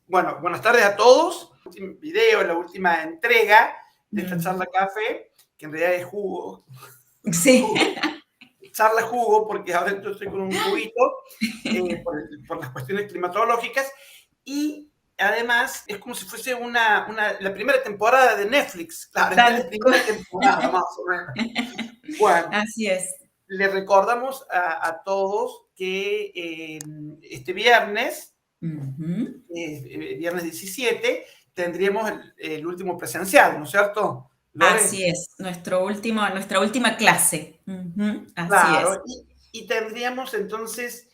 Bueno, buenas tardes a todos. El último video, la última entrega de esta charla café, que en realidad es jugo. Sí. Jugo. Charla jugo, porque ahora yo estoy con un juguito por las cuestiones climatológicas. Y además es como si fuese la primera temporada de Netflix. Claro, esta es la primera temporada, más o menos. Bueno, Así es. le recordamos a todos que este viernes, viernes 17, tendríamos el último presencial, ¿no es cierto, Lore? Así es, nuestra última clase. Así es. Claro, y tendríamos entonces,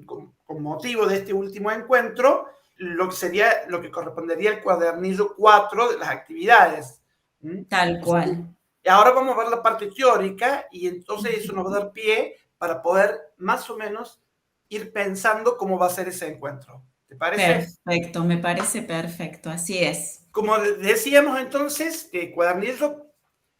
con motivo de este último encuentro, lo que correspondería al cuadernillo 4 de las actividades. Tal O sea, cual. y ahora vamos a ver la parte teórica y entonces eso nos va a dar pie para poder más o menos ir pensando cómo va a ser ese encuentro. ¿Te parece? Perfecto, me parece perfecto, así es. Como decíamos entonces, cuadernillo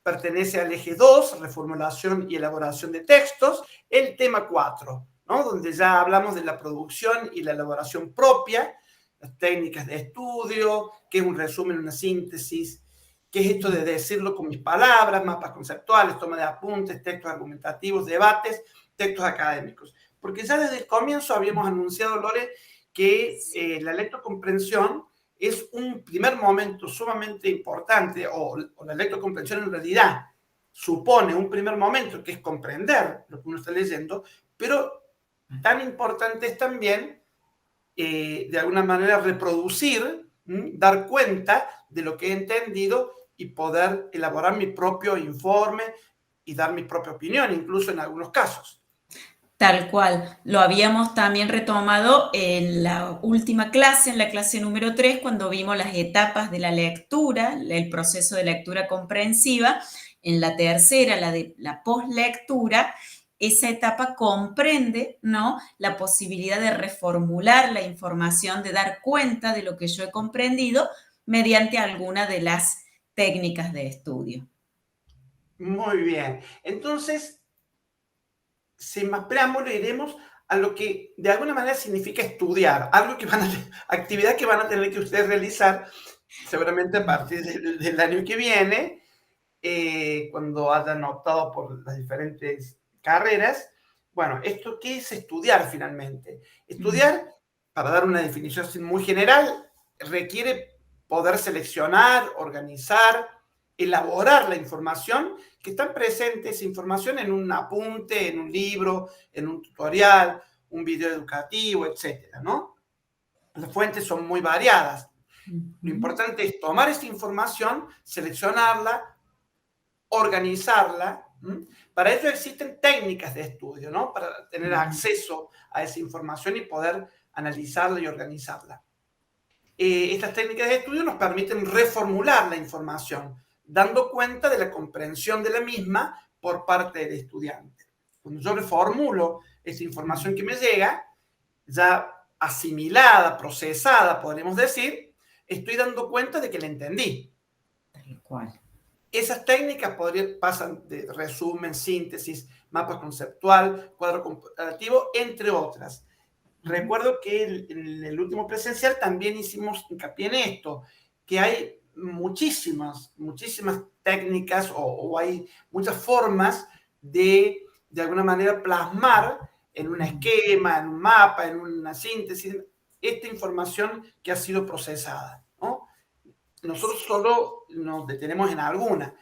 pertenece al eje 2, reformulación y elaboración de textos, el tema 4, ¿no? Donde ya hablamos de la producción y la elaboración propia, las técnicas de estudio, qué es un resumen, una síntesis, qué es esto de decirlo con mis palabras, mapas conceptuales, toma de apuntes, textos argumentativos, debates, textos académicos. Porque ya desde el comienzo habíamos anunciado, Lore, que la lectocomprensión es un primer momento sumamente importante, o la lectocomprensión en realidad supone un primer momento que es comprender lo que uno está leyendo, pero tan importante es también, de alguna manera, reproducir, dar cuenta de lo que he entendido y poder elaborar mi propio informe y dar mi propia opinión, incluso en algunos casos. Tal cual. Lo habíamos también retomado en la última clase, en la clase número 3, cuando vimos las etapas de la lectura, el proceso de lectura comprensiva. En la tercera, la de la postlectura, esa etapa comprende, ¿no?, la posibilidad de reformular la información, de dar cuenta de lo que yo he comprendido mediante alguna de las técnicas de estudio. Muy bien. Entonces, sin más preámbulo, iremos a lo que de alguna manera significa estudiar, algo que actividad que van a tener que ustedes realizar seguramente a partir del año que viene, cuando hayan optado por las diferentes carreras. Bueno, ¿esto qué es estudiar finalmente? Estudiar, para dar una definición muy general, requiere poder seleccionar, organizar, elaborar la información que está presente, esa información en un apunte, en un libro, en un tutorial, un video educativo, etcétera, ¿no? Las fuentes son muy variadas. Lo importante es tomar esta información, seleccionarla, organizarla. Para eso existen técnicas de estudio, ¿no? Para tener acceso a esa información y poder analizarla y organizarla. Estas técnicas de estudio nos permiten reformular la información, dando cuenta de la comprensión de la misma por parte del estudiante. Cuando yo reformulo esa información que me llega, ya asimilada, procesada, podríamos decir, estoy dando cuenta de que la entendí. Tal cual. Esas técnicas pasan de resumen, síntesis, mapa conceptual, cuadro comparativo, entre otras. Recuerdo que en el último presencial también hicimos hincapié en esto, que hay muchísimas técnicas o hay muchas formas de alguna manera plasmar en un esquema, en un mapa, en una síntesis, esta información que ha sido procesada, ¿no? Nosotros solo nos detenemos en alguna.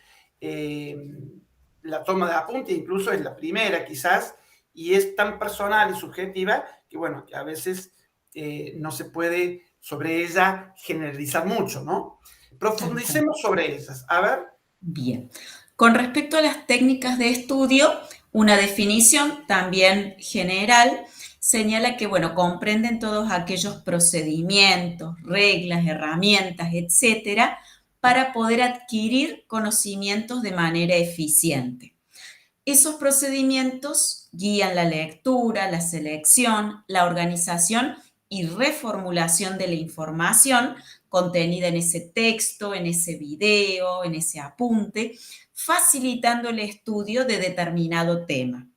La toma de apunte incluso es la primera quizás, y es tan personal y subjetiva que, bueno, que a veces no se puede sobre ella generalizar mucho, ¿no? Tal cual. Profundicemos sobre esas. A ver. Bien. Con respecto a las técnicas de estudio, una definición también general señala que, bueno, comprenden todos aquellos procedimientos, reglas, herramientas, etcétera, para poder adquirir conocimientos de manera eficiente. Esos procedimientos guían la lectura, la selección, la organización y reformulación de la información contenida en ese texto, en ese video, en ese apunte, facilitando el estudio de determinado tema.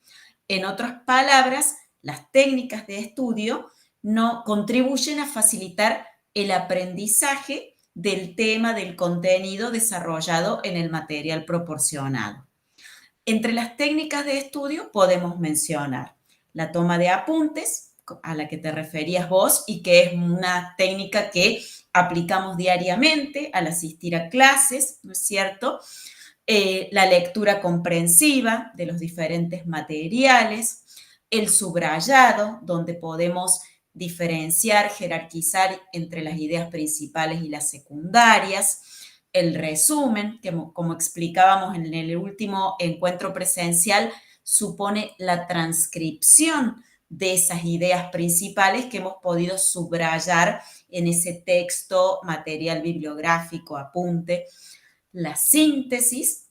En otras palabras, las técnicas de estudio no contribuyen a facilitar el aprendizaje del tema, del contenido desarrollado en el material proporcionado. Entre las técnicas de estudio podemos mencionar la toma de apuntes, a la que te referías vos, y que es una técnica que aplicamos diariamente al asistir a clases, ¿no es cierto? La lectura comprensiva de los diferentes materiales, el subrayado, donde podemos diferenciar, jerarquizar entre las ideas principales y las secundarias, el resumen, que como explicábamos en el último encuentro presencial, supone la transcripción de esas ideas principales que hemos podido subrayar en ese texto, material bibliográfico, apunte. La síntesis,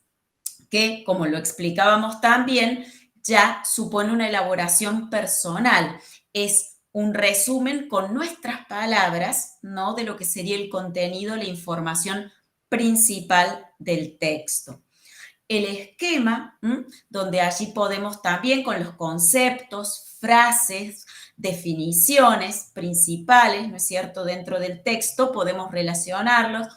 que como lo explicábamos también, ya supone una elaboración personal, es un resumen con nuestras palabras, ¿no? De lo que sería el contenido, la información principal del texto. El esquema, donde allí podemos también con los conceptos, frases, definiciones principales, ¿no es cierto?, dentro del texto, podemos relacionarlos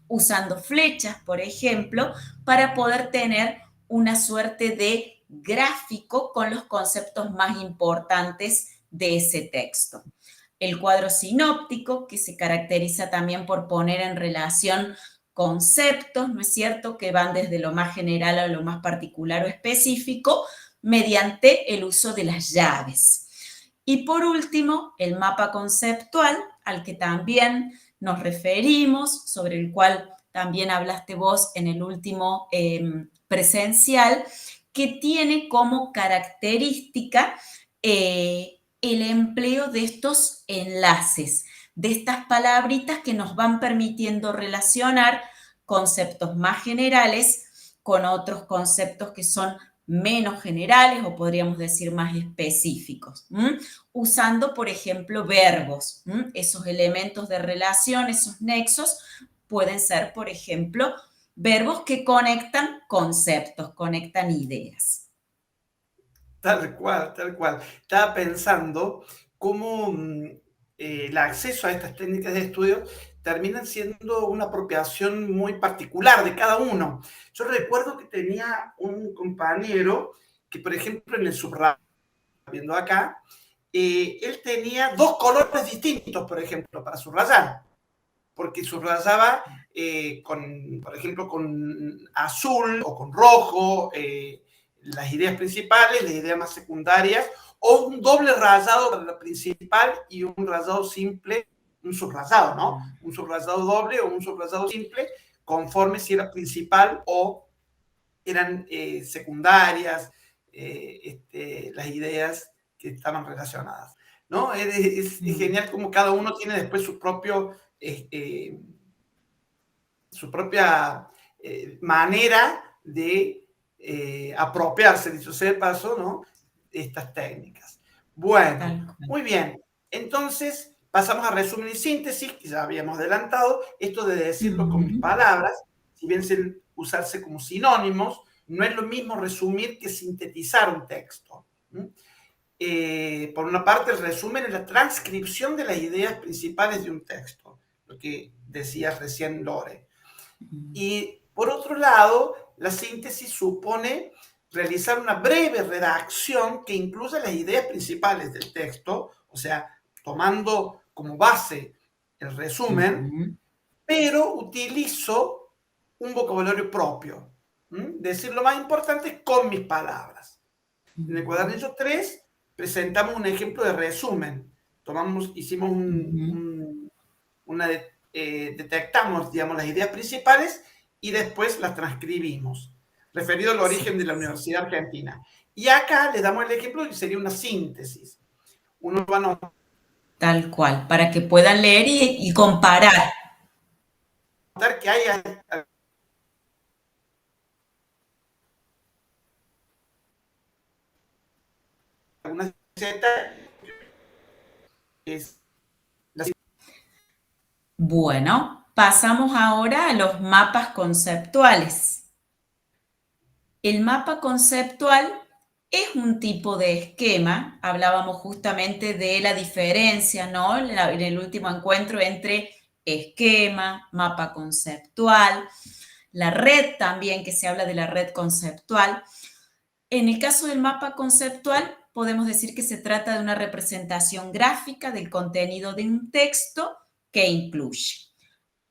usando flechas, por ejemplo, para poder tener una suerte de gráfico con los conceptos más importantes de ese texto. El cuadro sinóptico, que se caracteriza también por poner en relación conceptos, ¿no es cierto?, que van desde lo más general a lo más particular o específico, mediante el uso de las llaves. Y por último, el mapa conceptual, al que también nos referimos, sobre el cual también hablaste vos en el último presencial, que tiene como característica el empleo de estos enlaces, de estas palabritas que nos van permitiendo relacionar conceptos más generales con otros conceptos que son menos generales o podríamos decir más específicos, usando, por ejemplo, verbos. Esos elementos de relación, esos nexos, pueden ser, por ejemplo, verbos que conectan conceptos, conectan ideas. Tal cual, tal cual. Estaba pensando cómo el acceso a estas técnicas de estudio terminan siendo una apropiación muy particular de cada uno. Yo recuerdo que tenía un compañero que, por ejemplo, en el subrayado, viendo acá, él tenía dos colores distintos, por ejemplo, para subrayar, porque subrayaba, por ejemplo, con azul o con rojo, las ideas principales, las ideas más secundarias, o un doble rayado para la principal y un rayado simple, un subrayado, ¿no? Un subrayado doble o un subrayado simple, conforme si era principal o eran secundarias, las ideas que estaban relacionadas, ¿no? Es genial como cada uno tiene después su propia manera de apropiarse, dicho sea de paso, ¿no?, de estas técnicas. Bueno, muy bien. Entonces, pasamos a resumen y síntesis, que ya habíamos adelantado. Esto de decirlo con mis palabras, si bien se usarse como sinónimos, no es lo mismo resumir que sintetizar un texto. Por una parte, el resumen es la transcripción de las ideas principales de un texto, lo que decías recién, Lore. Y por otro lado, la síntesis supone realizar una breve redacción que incluya las ideas principales del texto, o sea, tomando como base el resumen, pero utilizo un vocabulario propio. Decir lo más importante con mis palabras. En el cuadernillo 3 presentamos un ejemplo de resumen. Hicimos detectamos, digamos, las ideas principales y después las transcribimos, referido al origen de la Universidad Argentina. Y acá le damos el ejemplo que sería una síntesis. Uno va a notar Tal cual, para que puedan leer y comparar. que hay algunas Z es la... Bueno, pasamos ahora a los mapas conceptuales. El mapa conceptual Es un tipo de esquema, hablábamos justamente de la diferencia, ¿no? En el último encuentro entre esquema, mapa conceptual, la red también, que se habla de la red conceptual. En el caso del mapa conceptual, podemos decir que se trata de una representación gráfica del contenido de un texto que incluye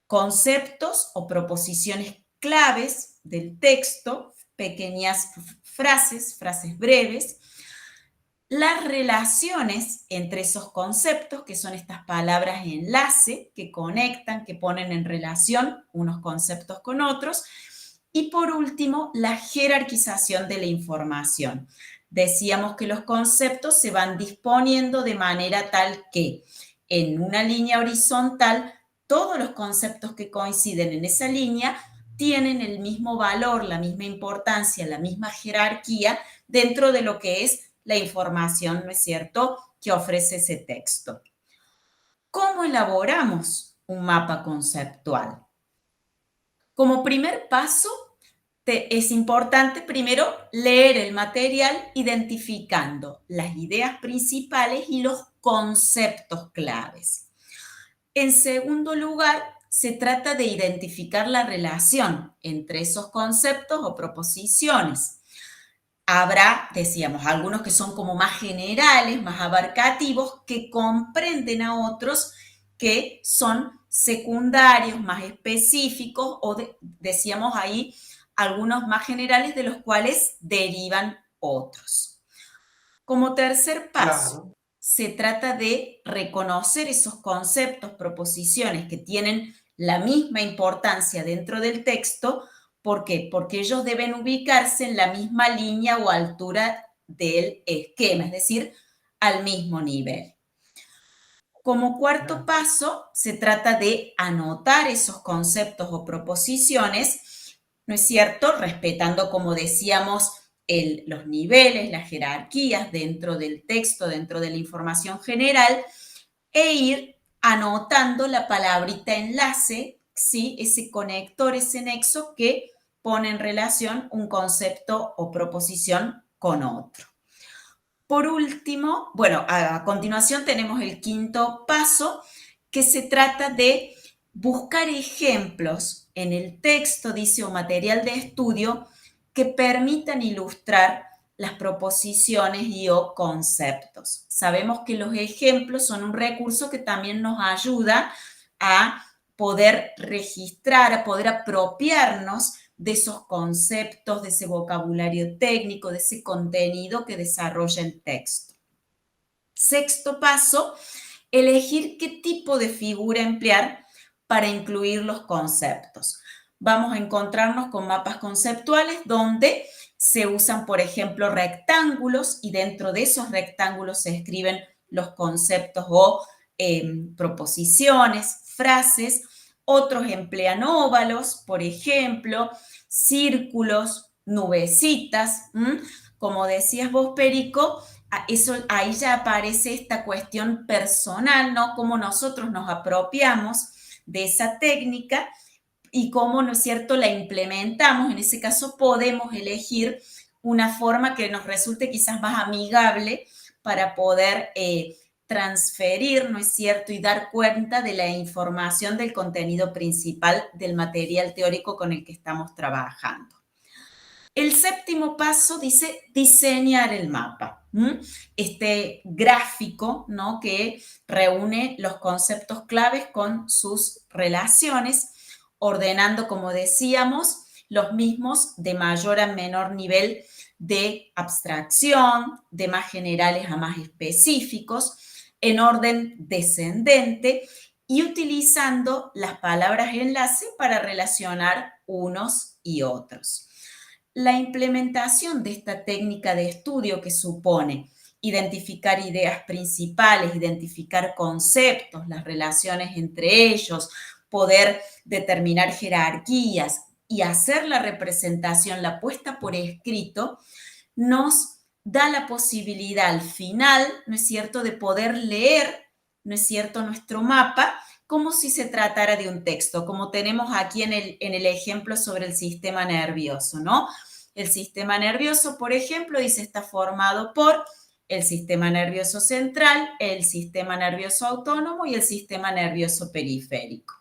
conceptos o proposiciones claves del texto, pequeñas frases breves, las relaciones entre esos conceptos, que son estas palabras enlace, que conectan, que ponen en relación unos conceptos con otros, y por último, la jerarquización de la información. Decíamos que los conceptos se van disponiendo de manera tal que en una línea horizontal todos los conceptos que coinciden en esa línea tienen el mismo valor, la misma importancia, la misma jerarquía dentro de lo que es la información, ¿no es cierto?, que ofrece ese texto. ¿Cómo elaboramos un mapa conceptual? Como primer paso, es importante primero leer el material identificando las ideas principales y los conceptos claves. En segundo lugar, se trata de identificar la relación entre esos conceptos o proposiciones. Habrá, decíamos, algunos que son como más generales, más abarcativos, que comprenden a otros que son secundarios, más específicos, o decíamos ahí, algunos más generales de los cuales derivan otros. Como tercer paso, Claro. se trata de reconocer esos conceptos, proposiciones que tienen la misma importancia dentro del texto. ¿Por qué? Porque ellos deben ubicarse en la misma línea o altura del esquema, es decir, al mismo nivel. Como cuarto paso, se trata de anotar esos conceptos o proposiciones, ¿no es cierto? Respetando, como decíamos, los niveles, las jerarquías dentro del texto, dentro de la información general, e ir anotando la palabrita enlace, ¿sí? Ese conector, ese nexo que pone en relación un concepto o proposición con otro. Por último, bueno, a continuación tenemos el quinto paso, que se trata de buscar ejemplos en el texto, dice, o material de estudio que permitan ilustrar las proposiciones y o conceptos. Sabemos que los ejemplos son un recurso que también nos ayuda a poder registrar, a poder apropiarnos de esos conceptos, de ese vocabulario técnico, de ese contenido que desarrolla el texto. Sexto paso, elegir qué tipo de figura emplear para incluir los conceptos. Vamos a encontrarnos con mapas conceptuales donde se usan, por ejemplo, rectángulos y dentro de esos rectángulos se escriben los conceptos o proposiciones, frases. Otros emplean óvalos, por ejemplo, círculos, nubecitas. Como decías vos, Perico, eso, ahí ya aparece esta cuestión personal, ¿no? Cómo nosotros nos apropiamos de esa técnica y cómo, ¿no es cierto?, la implementamos. En ese caso podemos elegir una forma que nos resulte quizás más amigable para poder transferir, ¿no es cierto?, y dar cuenta de la información del contenido principal del material teórico con el que estamos trabajando. El séptimo paso dice diseñar el mapa. Este gráfico, ¿no?, que reúne los conceptos claves con sus relaciones, ordenando, como decíamos, los mismos de mayor a menor nivel de abstracción, de más generales a más específicos, en orden descendente y utilizando las palabras enlace para relacionar unos y otros. La implementación de esta técnica de estudio, que supone identificar ideas principales, identificar conceptos, las relaciones entre ellos, poder determinar jerarquías y hacer la representación, la puesta por escrito, nos da la posibilidad al final, ¿no es cierto?, de poder leer, ¿no es cierto?, nuestro mapa como si se tratara de un texto, como tenemos aquí en el ejemplo sobre el sistema nervioso, ¿no? El sistema nervioso, por ejemplo, dice, está formado por el sistema nervioso central, el sistema nervioso autónomo y el sistema nervioso periférico.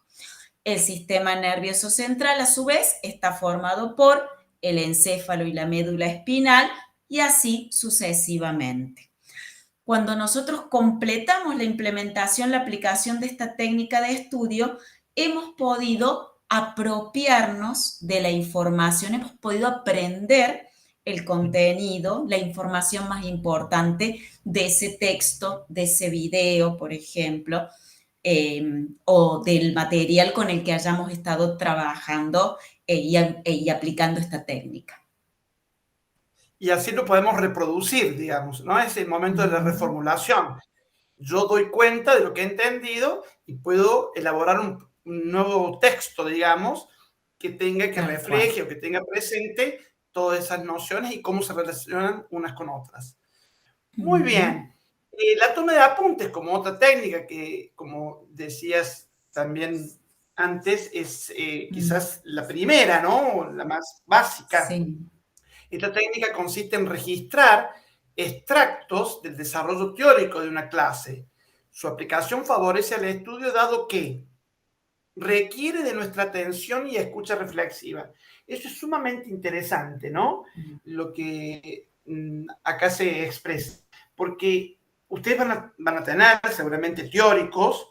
El sistema nervioso central, a su vez, está formado por el encéfalo y la médula espinal y así sucesivamente. Cuando nosotros completamos la implementación, la aplicación de esta técnica de estudio, hemos podido apropiarnos de la información, hemos podido aprender el contenido, la información más importante de ese texto, de ese video, por ejemplo, o del material con el que hayamos estado trabajando y aplicando esta técnica. Y así lo podemos reproducir, digamos, ¿no? Es el momento de la reformulación. Yo doy cuenta de lo que he entendido y puedo elaborar un nuevo texto, digamos, que tenga, que refleje o que tenga presente todas esas nociones y cómo se relacionan unas con otras. Muy bien. La toma de apuntes, como otra técnica que, como decías también antes, es quizás la primera, ¿no? La más básica. Sí. Esta técnica consiste en registrar extractos del desarrollo teórico de una clase. Su aplicación favorece al estudio dado que requiere de nuestra atención y escucha reflexiva. Eso es sumamente interesante, ¿no? Lo que acá se expresa. Porque ustedes van a tener seguramente teóricos,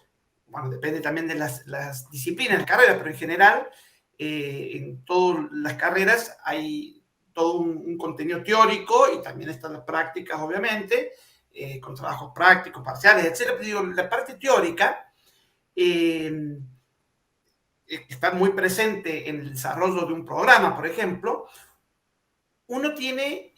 bueno, depende también de las disciplinas, las carreras, pero en general, en todas las carreras hay todo un contenido teórico y también están las prácticas, obviamente, con trabajos prácticos, parciales, etc. Pero digo, la parte teórica está muy presente en el desarrollo de un programa, por ejemplo. Uno tiene,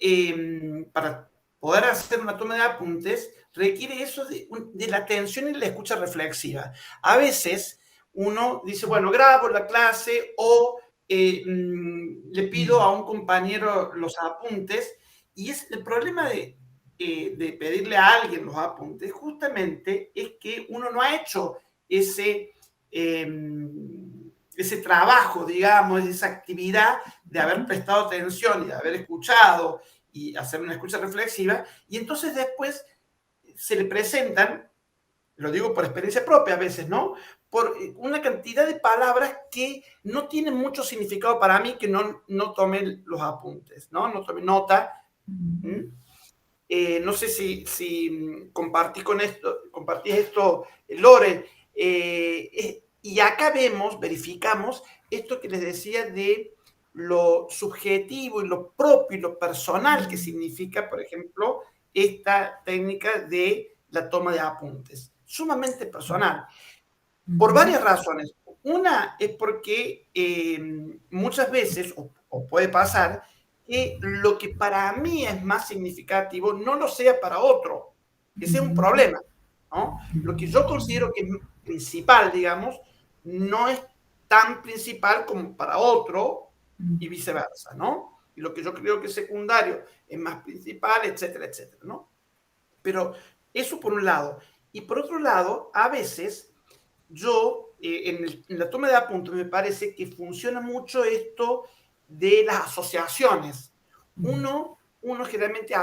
para poder hacer una toma de apuntes, requiere eso de la atención y la escucha reflexiva. A veces uno dice, bueno, grabo la clase o le pido a un compañero los apuntes, y es el problema de pedirle a alguien los apuntes, justamente es que uno no ha hecho ese trabajo, digamos, esa actividad de haber prestado atención y de haber escuchado y hacer una escucha reflexiva, y entonces después se le presentan, lo digo por experiencia propia a veces, ¿no? Por una cantidad de palabras que no tienen mucho significado para mí, que no tomé los apuntes, ¿no? No tomé nota. No sé si compartís esto, Lore. Y acá verificamos esto que les decía de lo subjetivo y lo propio y lo personal que significa, por ejemplo, esta técnica de la toma de apuntes. Sumamente personal. Por varias razones. Una es porque muchas veces, o puede pasar, que lo que para mí es más significativo no lo sea para otro. Ese es un problema, ¿no? Lo que yo considero que es principal, digamos, no es tan principal como para otro y viceversa, ¿no? Y lo que yo creo que es secundario es más principal, etcétera, etcétera, ¿no? Pero eso por un lado. Y por otro lado, a veces yo, en la toma de apuntes, me parece que funciona mucho esto de las asociaciones. Uno generalmente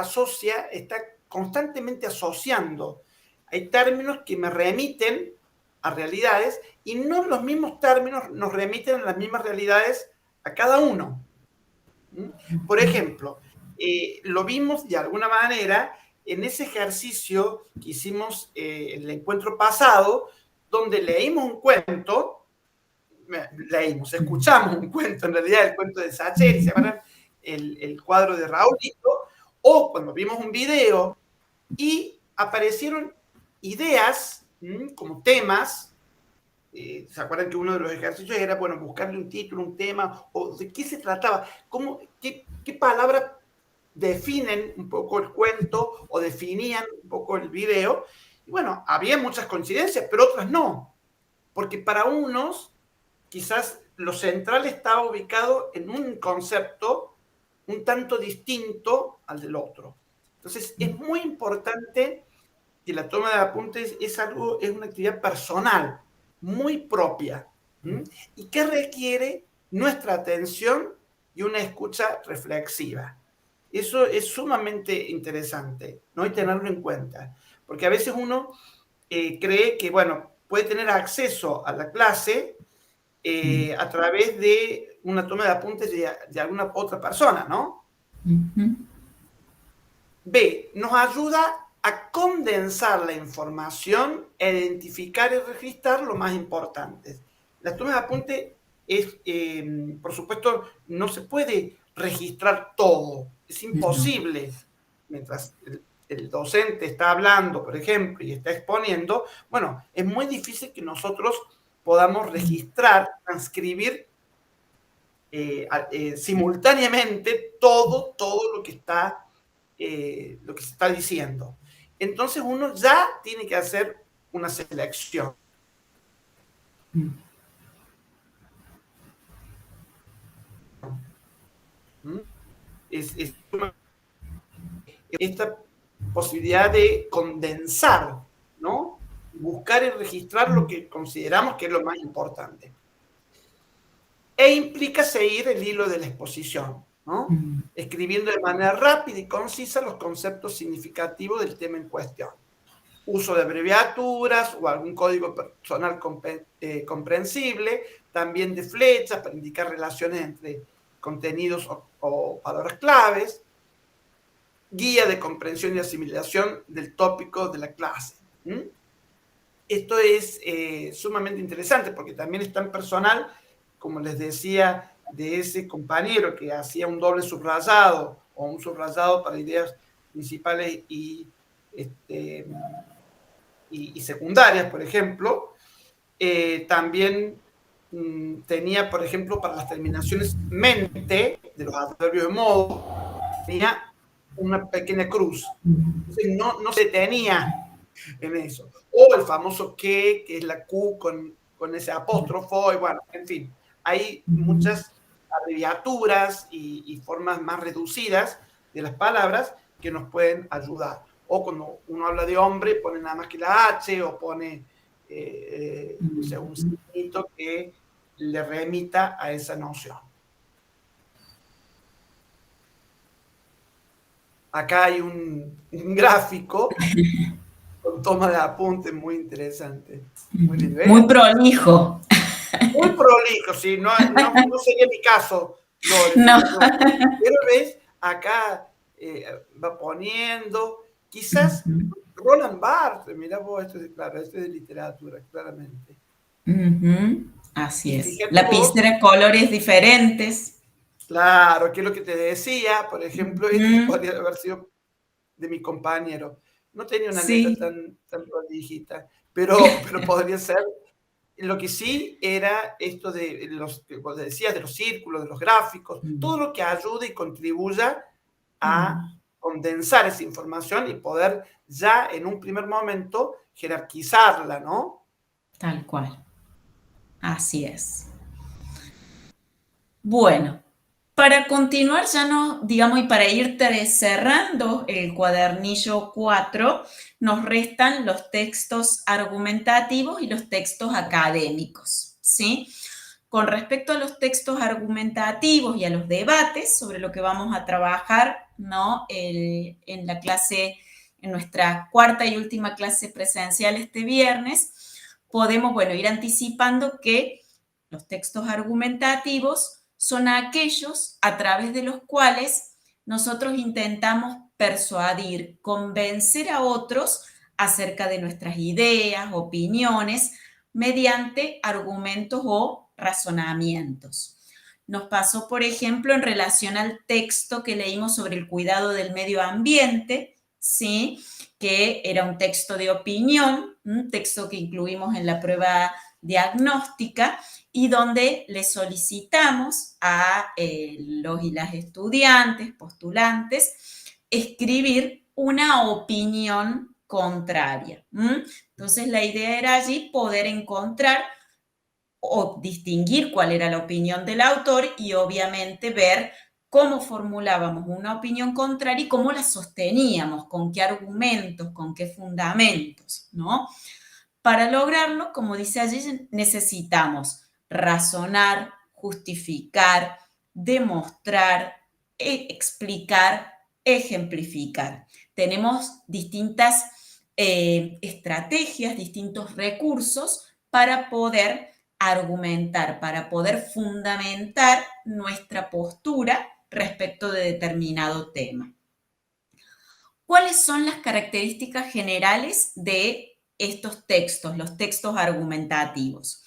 está constantemente asociando. Hay términos que me remiten a realidades y no los mismos términos nos remiten a las mismas realidades a cada uno. Por ejemplo, lo vimos de alguna manera en ese ejercicio que hicimos en el encuentro pasado, donde leímos un cuento, escuchamos un cuento, en realidad el cuento de Sacheri, se llama el cuadro de Raulito, o cuando vimos un video y aparecieron ideas como temas. ¿Se acuerdan que uno de los ejercicios era, bueno, buscarle un título, un tema, o de qué se trataba? ¿Qué palabras definen un poco el cuento o definían un poco el video? Y bueno, había muchas coincidencias, pero otras no. Porque para unos, quizás lo central estaba ubicado en un concepto un tanto distinto al del otro. Entonces, es muy importante que la toma de apuntes es una actividad personal, muy propia, y que requiere nuestra atención y una escucha reflexiva. Eso es sumamente interesante, ¿no? Y tenerlo en cuenta, porque a veces uno cree que, bueno, puede tener acceso a la clase a través de una toma de apuntes de alguna otra persona, ¿no? B, nos ayuda a condensar la información, a identificar y registrar lo más importante. La toma de apuntes es, por supuesto, no se puede registrar todo, es imposible. Mientras el docente está hablando, por ejemplo, y está exponiendo, bueno, es muy difícil que nosotros podamos registrar, transcribir simultáneamente todo lo que se está diciendo. Entonces uno ya tiene que hacer una selección. ¿Mm? Es esta posibilidad de condensar, ¿no? Buscar y registrar lo que consideramos que es lo más importante. E implica seguir el hilo de la exposición, ¿no? Escribiendo de manera rápida y concisa los conceptos significativos del tema en cuestión. Uso de abreviaturas o algún código personal comprensible, también de flechas para indicar relaciones entre contenidos o palabras claves, guía de comprensión y asimilación del tópico de la clase. Esto es sumamente interesante porque también es tan personal, como les decía, de ese compañero que hacía un doble subrayado o un subrayado para ideas principales y secundarias, por ejemplo. También tenía, por ejemplo, para las terminaciones mente, de los adverbios de modo, tenía una pequeña cruz. Entonces no se detenía en eso. O el famoso que es la Q con ese apóstrofo, y bueno, en fin, hay muchas abreviaturas y formas más reducidas de las palabras que nos pueden ayudar. O cuando uno habla de hombre, pone nada más que la H o pone un signito que le remita a esa noción. Acá hay un gráfico con toma de apuntes muy interesante. Muy prolijo. Muy prolijo, sí, no sería mi caso, Lore, no. Pero ves, acá va poniendo, quizás Roland Barthes, mira vos, esto es de literatura, claramente. Así es. Lapicera de colores diferentes. Claro, que es lo que te decía, por ejemplo, este podría haber sido de mi compañero. No tenía una letra tan prolijita, pero podría ser. Lo que sí era esto de los que vos decías, de los círculos, de los gráficos, todo lo que ayude y contribuya a condensar esa información y poder ya en un primer momento jerarquizarla, ¿no? Tal cual. Así es. Bueno, para continuar ya no, digamos, y para ir cerrando el cuadernillo 4, nos restan los textos argumentativos y los textos académicos, ¿sí? Con respecto a los textos argumentativos y a los debates sobre lo que vamos a trabajar, ¿no? En la clase, en nuestra cuarta y última clase presencial este viernes, podemos, bueno, ir anticipando que los textos argumentativos son aquellos a través de los cuales nosotros intentamos persuadir, convencer a otros acerca de nuestras ideas, opiniones, mediante argumentos o razonamientos. Nos pasó, por ejemplo, en relación al texto que leímos sobre el cuidado del medio ambiente, ¿sí? Que era un texto de opinión, un texto que incluimos en la prueba diagnóstica y donde le solicitamos a los y las estudiantes, postulantes, escribir una opinión contraria. Entonces, la idea era allí poder encontrar o distinguir cuál era la opinión del autor y obviamente ver cómo formulábamos una opinión contraria y cómo la sosteníamos, con qué argumentos, con qué fundamentos, ¿no? Para lograrlo, como dice allí, necesitamos razonar, justificar, demostrar, explicar, ejemplificar. Tenemos distintas estrategias, distintos recursos para poder argumentar, para poder fundamentar nuestra postura respecto de determinado tema. ¿Cuáles son las características generales de estos textos, los textos argumentativos?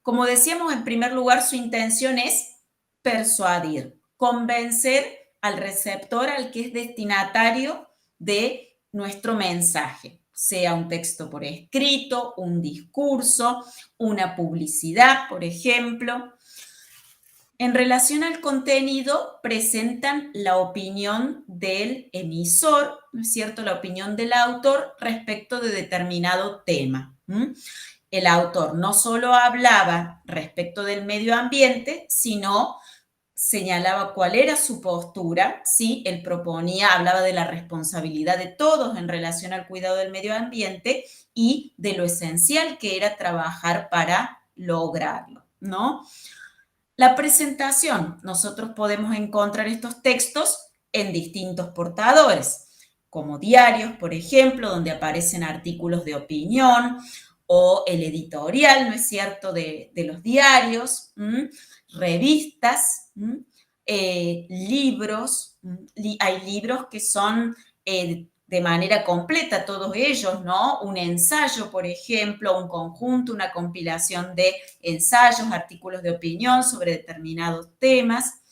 Como decíamos, en primer lugar, su intención es persuadir, convencer al receptor, al que es destinatario de nuestro mensaje, sea un texto por escrito, un discurso, una publicidad, por ejemplo. En relación al contenido, presentan la opinión del emisor, ¿no es cierto?, la opinión del autor respecto de determinado tema. El autor no solo hablaba respecto del medio ambiente, sino señalaba cuál era su postura, ¿sí? Él proponía, hablaba de la responsabilidad de todos en relación al cuidado del medio ambiente y de lo esencial que era trabajar para lograrlo, ¿no? La presentación, nosotros podemos encontrar estos textos en distintos portadores, como diarios, por ejemplo, donde aparecen artículos de opinión, o el editorial, ¿no es cierto?, de los diarios, revistas, libros, hay libros que son de manera completa, todos ellos, ¿no? Un ensayo, por ejemplo, un conjunto, una compilación de ensayos, artículos de opinión sobre determinados temas.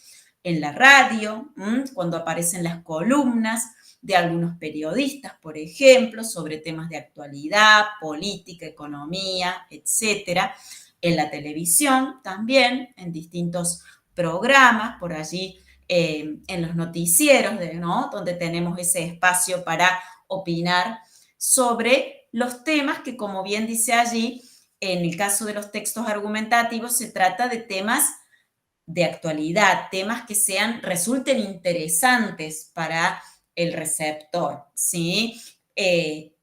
En la radio, cuando aparecen las columnas de algunos periodistas, por ejemplo, sobre temas de actualidad, política, economía, etcétera. En la televisión también, en distintos programas, por allí en los noticieros, ¿no?, donde tenemos ese espacio para opinar sobre los temas que, como bien dice allí, en el caso de los textos argumentativos, se trata de temas de actualidad, temas que resulten interesantes para el receptor, ¿sí?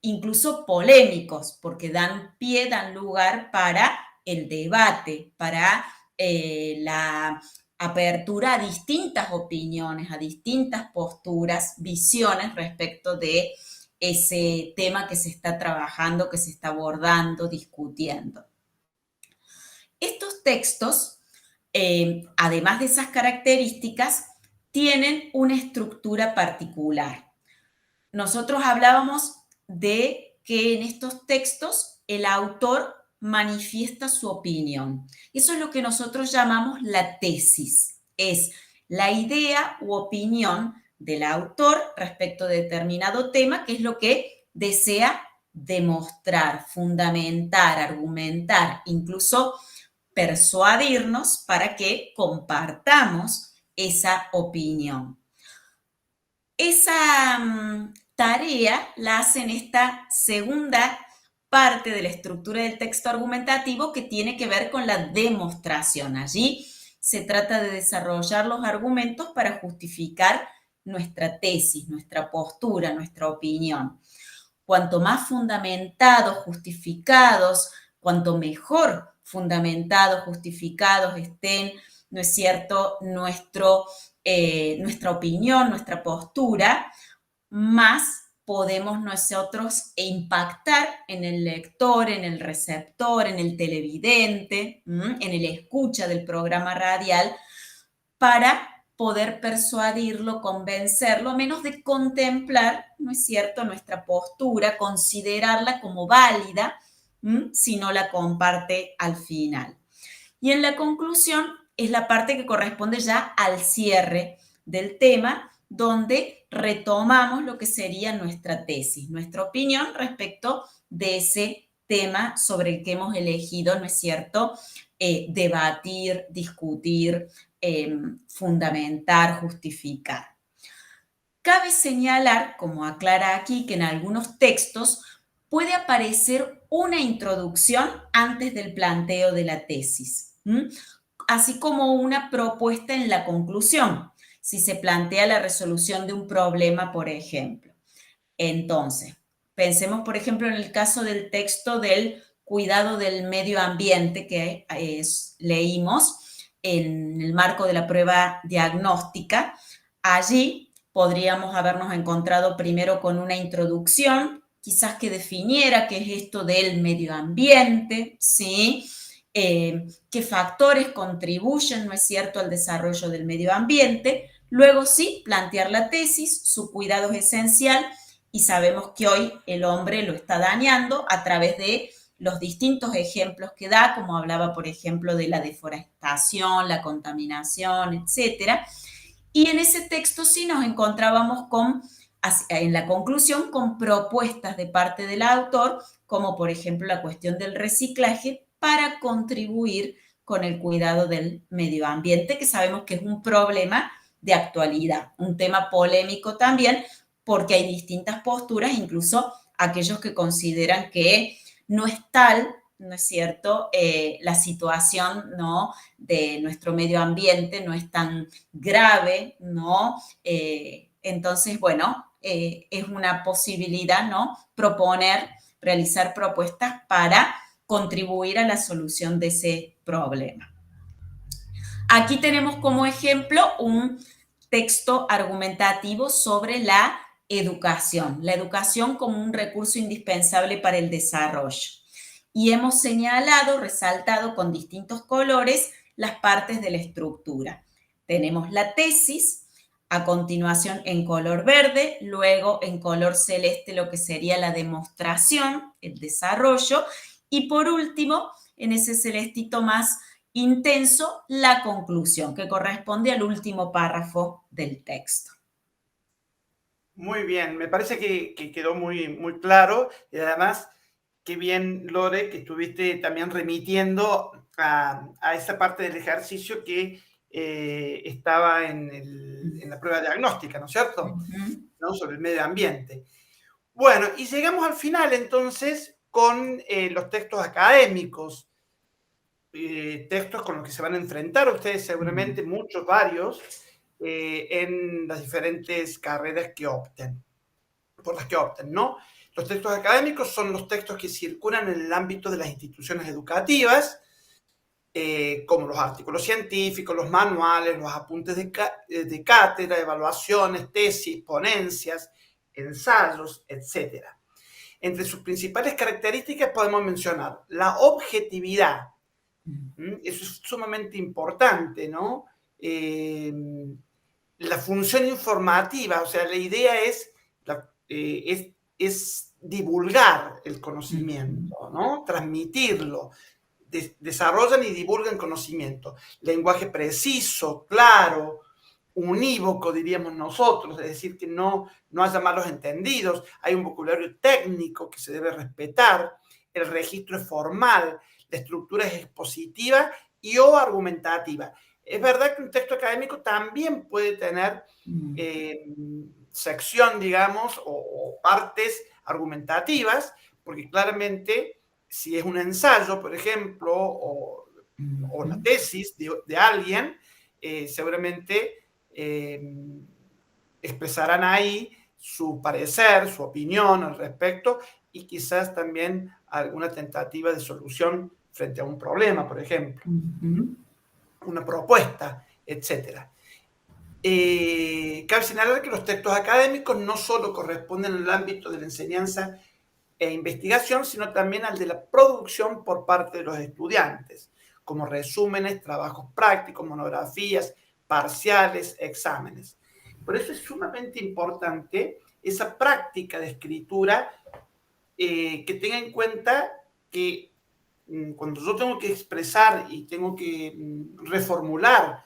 Incluso polémicos, porque dan pie, dan lugar para el debate, para la apertura a distintas opiniones, a distintas posturas, visiones respecto de ese tema que se está trabajando, que se está abordando, discutiendo. Estos textos, además de esas características, tienen una estructura particular. Nosotros hablábamos de que en estos textos el autor manifiesta su opinión. Eso es lo que nosotros llamamos la tesis. Es la idea u opinión del autor respecto de determinado tema, que es lo que desea demostrar, fundamentar, argumentar, incluso persuadirnos para que compartamos esa opinión. Esa tarea la hace en esta segunda parte de la estructura del texto argumentativo, que tiene que ver con la demostración. Allí se trata de desarrollar los argumentos para justificar nuestra tesis, nuestra postura, nuestra opinión. Cuanto más fundamentados, justificados, cuanto mejor fundamentados, justificados estén, ¿no es cierto?, nuestra opinión, nuestra postura, más podemos nosotros impactar en el lector, en el receptor, en el televidente, en el escucha del programa radial, para poder persuadirlo, convencerlo, a menos de contemplar, ¿no es cierto?, nuestra postura, considerarla como válida, si no la comparte al final. Y en la conclusión es la parte que corresponde ya al cierre del tema, donde retomamos lo que sería nuestra tesis, nuestra opinión respecto de ese tema sobre el que hemos elegido, ¿no es cierto?, debatir, discutir, fundamentar, justificar. Cabe señalar, como aclara aquí, que en algunos textos puede aparecer una introducción antes del planteo de la tesis, así como una propuesta en la conclusión, si se plantea la resolución de un problema, por ejemplo. Entonces, pensemos, por ejemplo, en el caso del texto del cuidado del medio ambiente que leímos. en el marco de la prueba diagnóstica. Allí podríamos habernos encontrado primero con una introducción, quizás que definiera qué es esto del medio ambiente, ¿sí? Qué factores contribuyen, ¿no es cierto?, al desarrollo del medio ambiente. Luego sí, plantear la tesis, su cuidado es esencial y sabemos que hoy el hombre lo está dañando a través de los distintos ejemplos que da, como hablaba, por ejemplo, de la deforestación, la contaminación, etcétera. Y en ese texto sí nos encontrábamos con, en la conclusión, con propuestas de parte del autor, como por ejemplo la cuestión del reciclaje, para contribuir con el cuidado del medio ambiente, que sabemos que es un problema de actualidad, un tema polémico también, porque hay distintas posturas, incluso aquellos que consideran que no es tal, ¿no es cierto?, la situación, ¿no?, de nuestro medio ambiente no es tan grave, ¿no? Entonces, bueno, es una posibilidad, ¿no?, proponer, realizar propuestas para contribuir a la solución de ese problema. Aquí tenemos como ejemplo un texto argumentativo sobre la educación como un recurso indispensable para el desarrollo. Y hemos señalado, resaltado con distintos colores las partes de la estructura. Tenemos la tesis, a continuación en color verde, luego en color celeste lo que sería la demostración, el desarrollo, y por último, en ese celestito más intenso, la conclusión, que corresponde al último párrafo del texto. Muy bien, me parece que quedó muy claro y además, qué bien, Lore, que estuviste también remitiendo a esa parte del ejercicio que estaba en la prueba diagnóstica, ¿no es cierto? ¿No? Sobre el medio ambiente. Bueno, y llegamos al final entonces con los textos académicos, textos con los que se van a enfrentar ustedes seguramente, muchos, varios, en las diferentes carreras que opten, por las que opten, ¿no? Los textos académicos son los textos que circulan en el ámbito de las instituciones educativas, como los artículos científicos, los manuales, los apuntes de cátedra, evaluaciones, tesis, ponencias, ensayos, etc. Entre sus principales características podemos mencionar la objetividad. Eso es sumamente importante, ¿no? La función informativa, o sea, la idea es divulgar el conocimiento, ¿no? Transmitirlo. Desarrollan y divulgan conocimiento. Lenguaje preciso, claro, unívoco, diríamos nosotros, es decir, que no haya malos entendidos. Hay un vocabulario técnico que se debe respetar. El registro es formal, la estructura es expositiva y o argumentativa. Es verdad que un texto académico también puede tener sección, digamos, o partes argumentativas, porque claramente si es un ensayo, por ejemplo, o la tesis de alguien, seguramente expresarán ahí su parecer, su opinión al respecto y quizás también alguna tentativa de solución frente a un problema, por ejemplo, una propuesta, etc. Cabe señalar que los textos académicos no solo corresponden al ámbito de la enseñanza e investigación, sino también al de la producción por parte de los estudiantes, como resúmenes, trabajos prácticos, monografías, parciales, exámenes. Por eso es sumamente importante esa práctica de escritura que tenga en cuenta que cuando yo tengo que expresar y tengo que reformular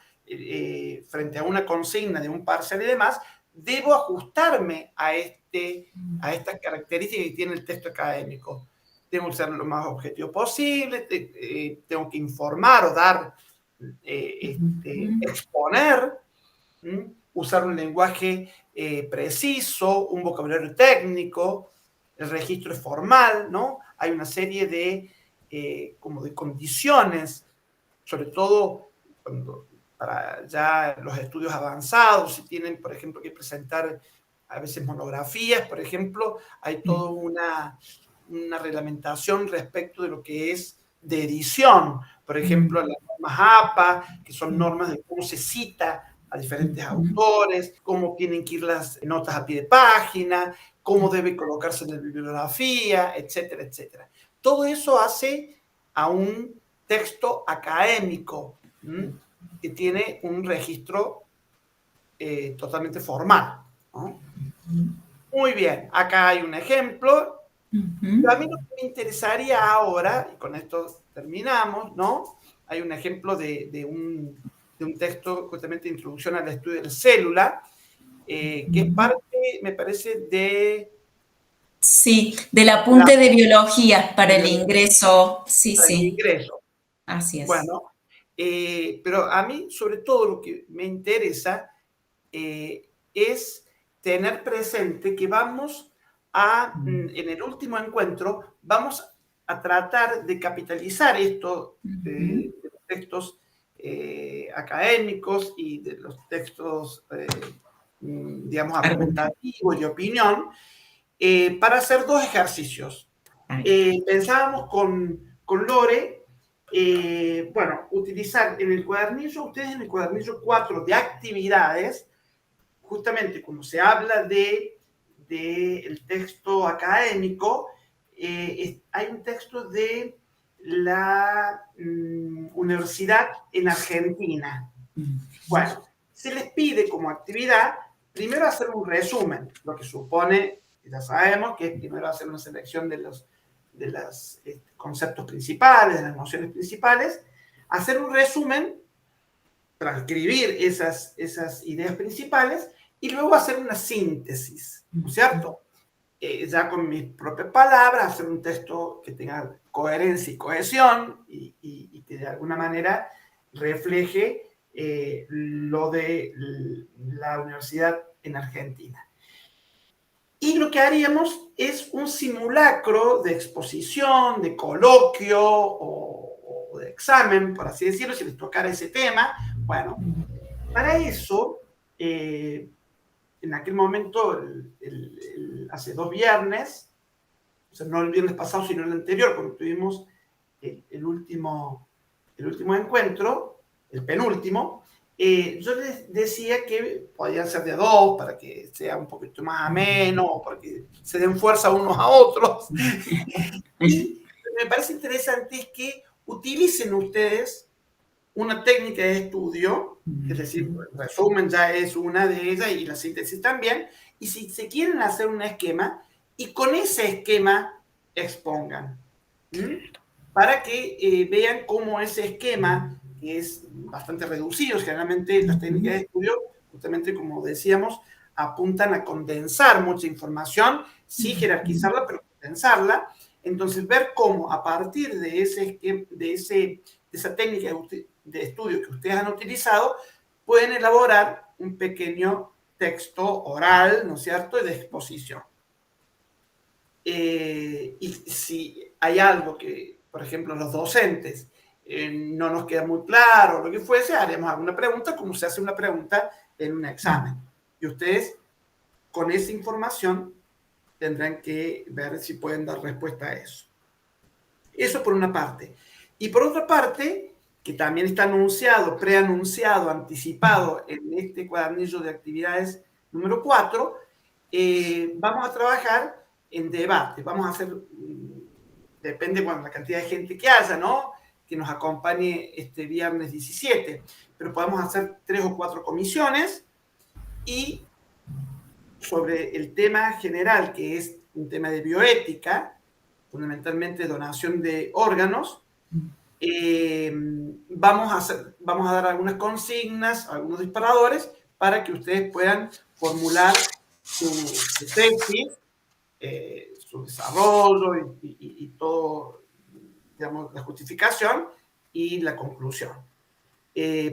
frente a una consigna de un parcial y demás, debo ajustarme a estas características que tiene el texto académico. Tengo que ser lo más objetivo posible, tengo que informar o dar, exponer, usar un lenguaje preciso, un vocabulario técnico, el registro es formal, ¿no? Hay una serie como de condiciones, sobre todo para ya los estudios avanzados, si tienen, por ejemplo, que presentar a veces monografías, por ejemplo, hay toda una reglamentación respecto de lo que es de edición, por ejemplo, las normas APA, que son normas de cómo se cita a diferentes autores, cómo tienen que ir las notas a pie de página, cómo debe colocarse en la bibliografía, etcétera, etcétera. Todo eso hace a un texto académico, que tiene un registro totalmente formal, ¿no? Muy bien, acá hay un ejemplo. Pero a mí lo que me interesaría ahora, y con esto terminamos, ¿no? Hay un ejemplo de un texto, justamente Introducción al Estudio de la Célula, que es parte, me parece, de... Sí, del La, apunte de biología para el de, ingreso. Sí, para el sí, ingreso. así es. Bueno, pero a mí, sobre todo, lo que me interesa es tener presente que vamos a, en el último encuentro, vamos a tratar de capitalizar esto de los textos académicos y de los textos, digamos, argumentativos y opinión, para hacer dos ejercicios. Pensábamos con Lore, bueno, utilizar en el cuadernillo, ustedes en el cuadernillo 4 de actividades, justamente cuando se habla de el texto académico, hay un texto de la universidad en Argentina. Bueno, se les pide como actividad primero hacer un resumen, lo que supone, ya sabemos, que es primero hacer una selección de los conceptos principales, de las nociones principales, hacer un resumen, transcribir esas ideas principales y luego hacer una síntesis, ¿no es cierto? Ya con mis propias palabras, hacer un texto que tenga coherencia y cohesión y que de alguna manera refleje lo de la universidad en Argentina. Y lo que haríamos es un simulacro de exposición, de coloquio o de examen, por así decirlo, si les tocara ese tema. Bueno, para eso, en aquel momento, hace 2 viernes, o sea, no el viernes pasado, sino el anterior, cuando tuvimos el último encuentro, el penúltimo, yo les decía que podían ser de 2 para que sea un poquito más ameno, o para que se den fuerza unos a otros. Y me parece interesante es que utilicen ustedes una técnica de estudio, es decir, el resumen ya es una de ellas y la síntesis también, y si se quieren hacer un esquema, y con ese esquema expongan, para que vean cómo ese esquema, que es bastante reducido, generalmente las técnicas de estudio, justamente como decíamos, apuntan a condensar mucha información, sí jerarquizarla, pero condensarla. Entonces, ver cómo a partir de esa técnica de estudio que ustedes han utilizado, pueden elaborar un pequeño texto oral, ¿no es cierto?, de exposición. Y si hay algo que, por ejemplo, los docentes no nos queda muy claro, lo que fuese, haremos alguna pregunta, como se hace una pregunta en un examen. Y ustedes, con esa información, tendrán que ver si pueden dar respuesta a eso. Eso por una parte. Y por otra parte, que también está anunciado, preanunciado, anticipado en este cuadernillo de actividades número 4, vamos a trabajar en debate. Vamos a hacer, depende de la cantidad de gente que haya, ¿no?, que nos acompañe este viernes 17, pero podemos hacer 3 o 4 comisiones y sobre el tema general, que es un tema de bioética, fundamentalmente donación de órganos, vamos a dar algunas consignas, algunos disparadores, para que ustedes puedan formular su tesis, su desarrollo y todo, digamos, la justificación y la conclusión.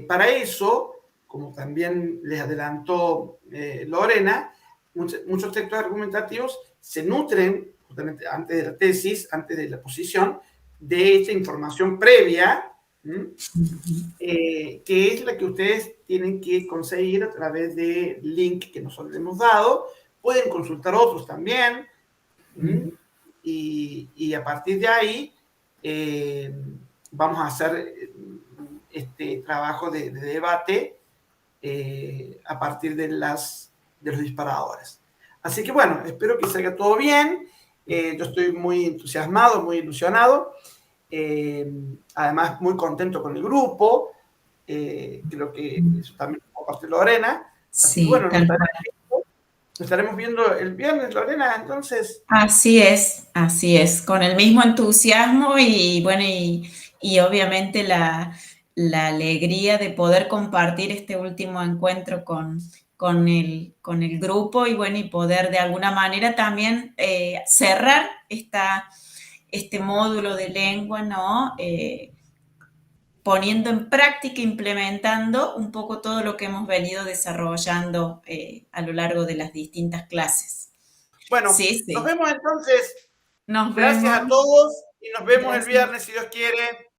Para eso, como también les adelantó Lorena, muchos textos argumentativos se nutren, justamente antes de la tesis, antes de la posición, de esta información previa, que es la que ustedes tienen que conseguir a través del link que nosotros hemos dado. Pueden consultar otros también, y a partir de ahí vamos a hacer este trabajo de debate a partir de los disparadores. Así que bueno, espero que salga todo bien. Yo estoy muy entusiasmado, muy ilusionado. Además, muy contento con el grupo. Creo que eso también comparte Lorena. Así que Sí, bueno, tal cual. nos estaremos viendo el viernes, Lorena, entonces. Así es, con el mismo entusiasmo y bueno, y obviamente la alegría de poder compartir este último encuentro con el grupo y bueno, y poder de alguna manera también cerrar este módulo de lengua, ¿no? Poniendo en práctica, implementando un poco todo lo que hemos venido desarrollando a lo largo de las distintas clases. Bueno, Sí, nos sí. vemos entonces. Nos Gracias vemos. a todos y nos vemos el Gracias. viernes, si Dios quiere.